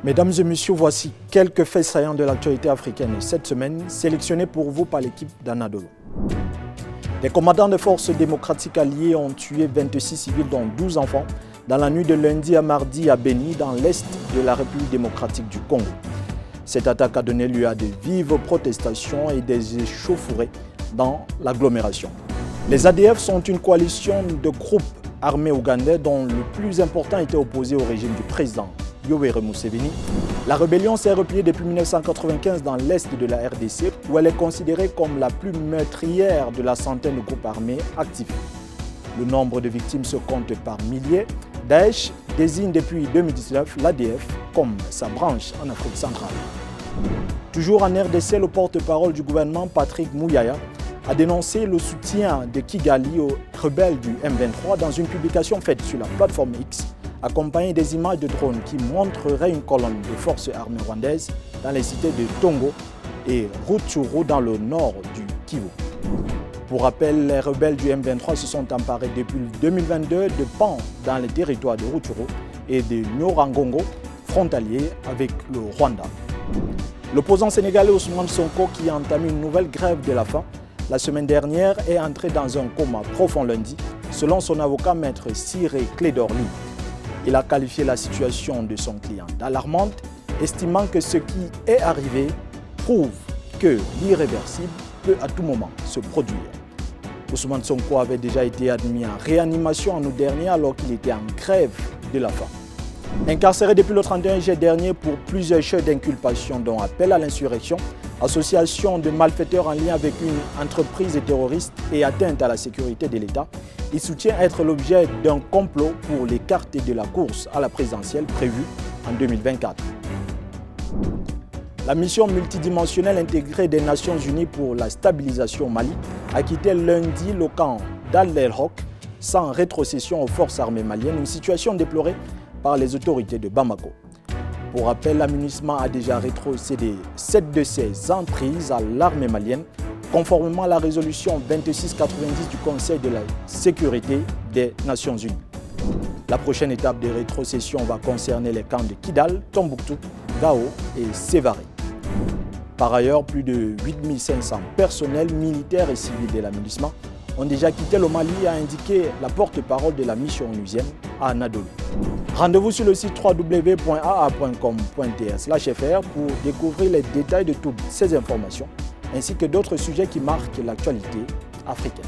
Mesdames et messieurs, voici quelques faits saillants de l'actualité africaine cette semaine, sélectionnés pour vous par l'équipe d'Anadolu. Les commandants des forces démocratiques alliées ont tué 26 civils, dont 12 enfants, dans la nuit de lundi à mardi à Beni, dans l'est de la République démocratique du Congo. Cette attaque a donné lieu à de vives protestations et des échauffourées dans l'agglomération. Les ADF sont une coalition de groupes armés ougandais dont le plus important était opposé au régime du président Yoweri Museveni. La rébellion s'est repliée depuis 1995 dans l'est de la RDC, où elle est considérée comme la plus meurtrière de la centaine de groupes armés actifs. Le nombre de victimes se compte par milliers. Daesh désigne depuis 2019 l'ADF comme sa branche en Afrique centrale. Toujours en RDC, le porte-parole du gouvernement, Patrick Muyaya, a dénoncé le soutien de Kigali aux rebelles du M23 dans une publication faite sur la plateforme X, accompagnée des images de drones qui montreraient une colonne de forces armées rwandaises dans les cités de Tongo et Rutshuru dans le nord du Kivu. Pour rappel, les rebelles du M23 se sont emparés depuis 2022 de pans dans les territoires de Rutshuru et de Nyorangongo, frontaliers avec le Rwanda. L'opposant sénégalais Ousmane Sonko, qui a entamé une nouvelle grève de la faim la semaine dernière, est entré dans un coma profond lundi, selon son avocat maître Ciré Clédorli. Il a qualifié la situation de son client d'alarmante, estimant que ce qui est arrivé prouve que l'irréversible peut à tout moment se produire. Ousmane Sonko avait déjà été admis en réanimation en août dernier alors qu'il était en grève de la faim. Incarcéré depuis le 31 juillet dernier pour plusieurs chefs d'inculpation dont appel à l'insurrection, association de malfaiteurs en lien avec une entreprise terroriste et atteinte à la sécurité de l'État, il soutient être l'objet d'un complot pour l'écarter de la course à la présidentielle prévue en 2024. La mission multidimensionnelle intégrée des Nations Unies pour la stabilisation au Mali a quitté lundi le camp d'Al-El-Hoc sans rétrocession aux forces armées maliennes, une situation déplorée par les autorités de Bamako. Pour rappel, la MINUSMA a déjà rétrocédé 7 de ses emprises à l'armée malienne, conformément à la résolution 2690 du Conseil de la sécurité des Nations Unies. La prochaine étape de rétrocession va concerner les camps de Kidal, Tombouctou, Gao et Sévaré. Par ailleurs, plus de 8500 personnels militaires et civils de la MINUSMA ont déjà quitté le Mali, a indiqué la porte-parole de la mission onusienne à Anadolu. Rendez-vous sur le site www.aa.com.tr/fr pour découvrir les détails de toutes ces informations, ainsi que d'autres sujets qui marquent l'actualité africaine.